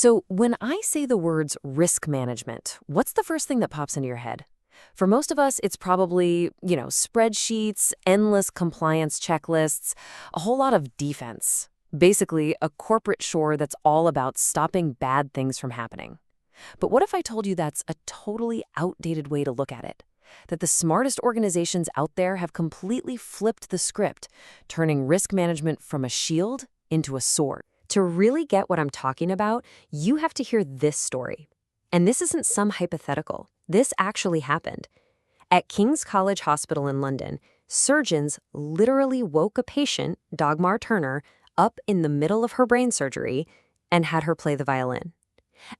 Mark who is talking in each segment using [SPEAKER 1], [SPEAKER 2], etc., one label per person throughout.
[SPEAKER 1] So, when I say the words risk management, what's the first thing that pops into your head? For most of us, it's probably, spreadsheets, endless compliance checklists, a whole lot of defense. Basically, a corporate chore that's all about stopping bad things from happening. But what if I told you that's a totally outdated way to look at it? That the smartest organizations out there have completely flipped the script, turning risk management from a shield into a sword. To really get what I'm talking about, you have to hear this story. And this isn't some hypothetical. This actually happened. At King's College Hospital in London, surgeons literally woke a patient, Dagmar Turner, up in the middle of her brain surgery and had her play the violin.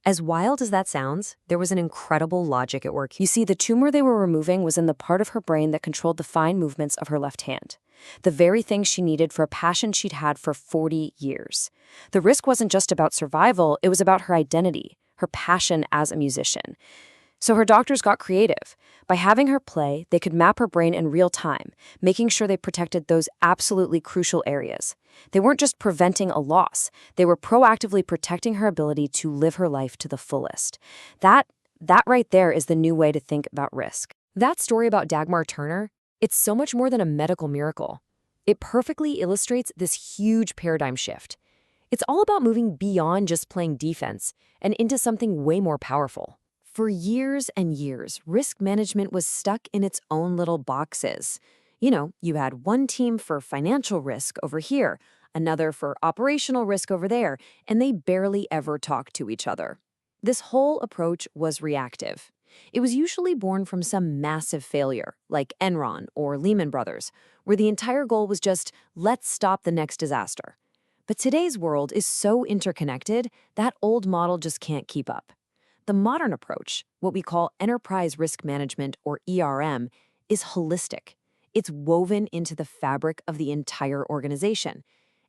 [SPEAKER 1] As wild as that sounds, there was an incredible logic at work. You see, the tumor they were removing was in the part of her brain that controlled the fine movements of her left hand. The very thing she needed for a passion she'd had for 40 years. The risk wasn't just about survival, it was about her identity, her passion as a musician. So her doctors got creative. By having her play, they could map her brain in real time, making sure they protected those absolutely crucial areas. They weren't just preventing a loss, they were proactively protecting her ability to live her life to the fullest. That right there is the new way to think about risk. That story about Dagmar Turner, it's so much more than a medical miracle. It perfectly illustrates this huge paradigm shift. It's all about moving beyond just playing defense and into something way more powerful. For years and years, risk management was stuck in its own little boxes. You had one team for financial risk over here, another for operational risk over there, and they barely ever talked to each other. This whole approach was reactive. It was usually born from some massive failure, like Enron or Lehman Brothers, where the entire goal was just, let's stop the next disaster. But today's world is so interconnected, that old model just can't keep up. The modern approach, what we call enterprise risk management or ERM, is holistic. It's woven into the fabric of the entire organization.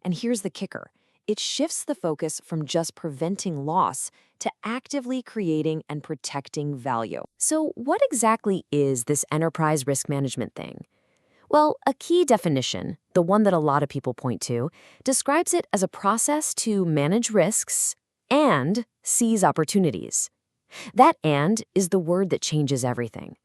[SPEAKER 1] And here's the kicker. It shifts the focus from just preventing loss to actively creating and protecting value. So what exactly is this enterprise risk management thing? Well, a key definition, the one that a lot of people point to, describes it as a process to manage risks and seize opportunities. That "and" is the word that changes everything.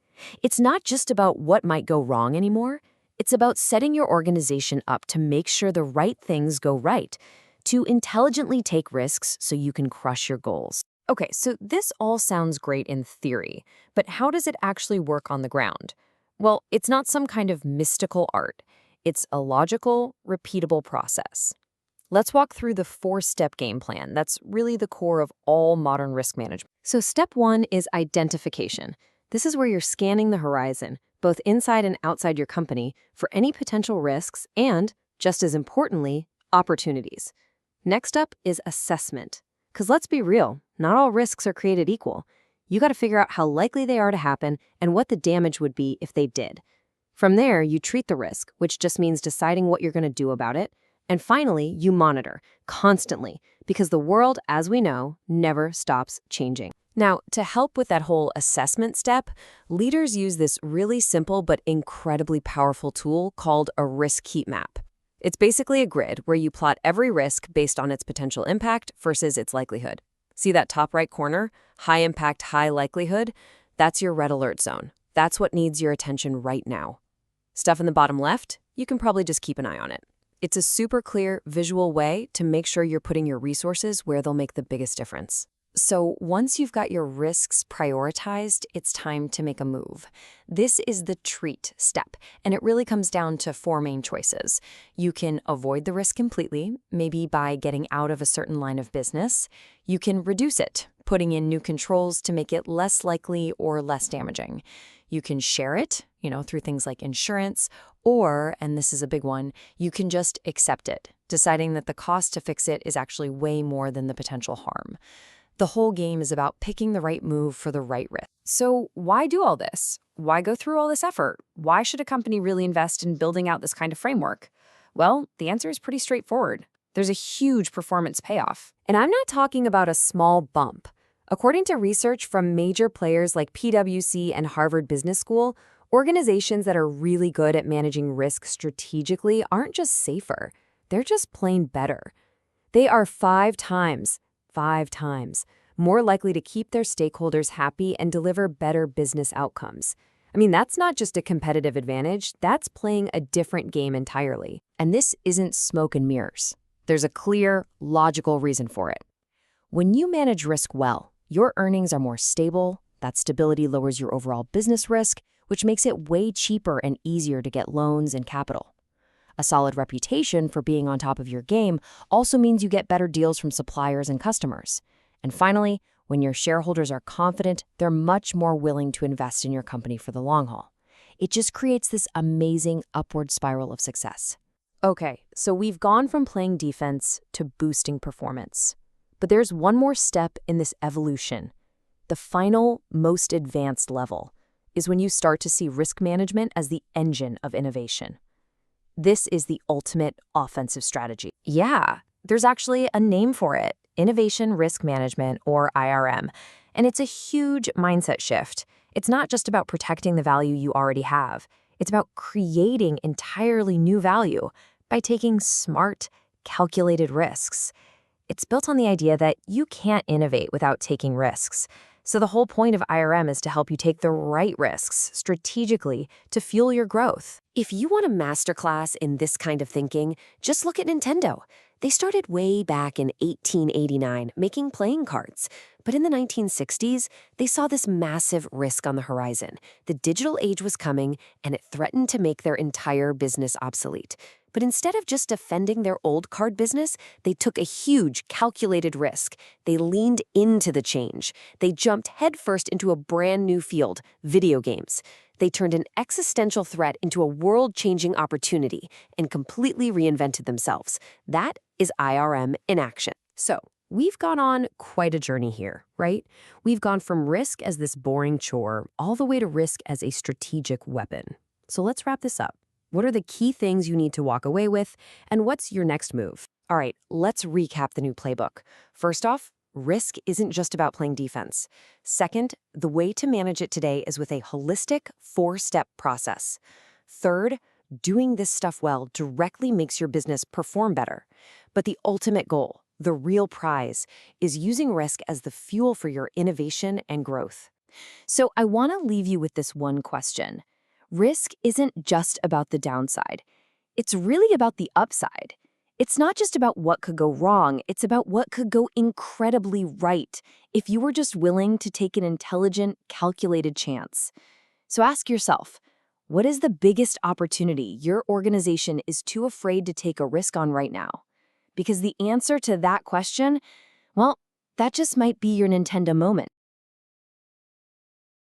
[SPEAKER 1] It's not just about what might go wrong anymore. It's about setting your organization up to make sure the right things go right, to intelligently take risks so you can crush your goals. Okay, so this all sounds great in theory, but how does it actually work on the ground? Well, it's not some kind of mystical art. It's a logical, repeatable process. Let's walk through the 4-step game plan that's really the core of all modern risk management. So step 1 is identification. This is where you're scanning the horizon, both inside and outside your company, for any potential risks and, just as importantly, opportunities. Next up is assessment. Because let's be real, not all risks are created equal. You got to figure out how likely they are to happen and what the damage would be if they did. From there, you treat the risk, which just means deciding what you're going to do about it. And finally, you monitor, constantly, because the world, as we know, never stops changing. Now, to help with that whole assessment step, leaders use this really simple but incredibly powerful tool called a risk heat map. It's basically a grid where you plot every risk based on its potential impact versus its likelihood. See that top right corner? High impact, high likelihood? That's your red alert zone. That's what needs your attention right now. Stuff in the bottom left? You can probably just keep an eye on it. It's a super clear, visual way to make sure you're putting your resources where they'll make the biggest difference. So once you've got your risks prioritized, it's time to make a move. This is the treat step, and it really comes down to 4 main choices. You can avoid the risk completely, maybe by getting out of a certain line of business. You can reduce it, putting in new controls to make it less likely or less damaging. You can share it, through things like insurance, or, and this is a big one, you can just accept it, deciding that the cost to fix it is actually way more than the potential harm. The whole game is about picking the right move for the right risk. So why do all this? Why go through all this effort? Why should a company really invest in building out this kind of framework? Well, the answer is pretty straightforward. There's a huge performance payoff. And I'm not talking about a small bump. According to research from major players like PwC and Harvard Business School, organizations that are really good at managing risk strategically aren't just safer, they're just plain better. They are 5 times 5 times, more likely to keep their stakeholders happy and deliver better business outcomes. I mean, that's not just a competitive advantage, that's playing a different game entirely. And this isn't smoke and mirrors. There's a clear, logical reason for it. When you manage risk well, your earnings are more stable. That stability lowers your overall business risk, which makes it way cheaper and easier to get loans and capital. A solid reputation for being on top of your game also means you get better deals from suppliers and customers. And finally, when your shareholders are confident, they're much more willing to invest in your company for the long haul. It just creates this amazing upward spiral of success. Okay, so we've gone from playing defense to boosting performance. But there's one more step in this evolution. The final, most advanced level is when you start to see risk management as the engine of innovation. This is the ultimate offensive strategy. Yeah, there's actually a name for it, Innovation Risk Management, or IRM, and it's a huge mindset shift. It's not just about protecting the value you already have. It's about creating entirely new value by taking smart, calculated risks. It's built on the idea that you can't innovate without taking risks. So the whole point of IRM is to help you take the right risks strategically to fuel your growth. If you want a masterclass in this kind of thinking, just look at Nintendo. They started way back in 1889 making playing cards. But in the 1960s, they saw this massive risk on the horizon. The digital age was coming, and it threatened to make their entire business obsolete. But instead of just defending their old card business, they took a huge, calculated risk. They leaned into the change. They jumped headfirst into a brand new field, video games. They turned an existential threat into a world-changing opportunity and completely reinvented themselves. That is IRM in action. So, we've gone on quite a journey here, right? We've gone from risk as this boring chore all the way to risk as a strategic weapon. So let's wrap this up. What are the key things you need to walk away with, and what's your next move? All right, let's recap the new playbook. First off, risk isn't just about playing defense. Second, the way to manage it today is with a holistic 4-step process. Third, doing this stuff well directly makes your business perform better. But the ultimate goal, the real prize, is using risk as the fuel for your innovation and growth. So I want to leave you with this one question. Risk isn't just about the downside. It's really about the upside. It's not just about what could go wrong, it's about what could go incredibly right if you were just willing to take an intelligent, calculated chance. So ask yourself, what is the biggest opportunity your organization is too afraid to take a risk on right now? Because the answer to that question, well, that just might be your Nintendo moment.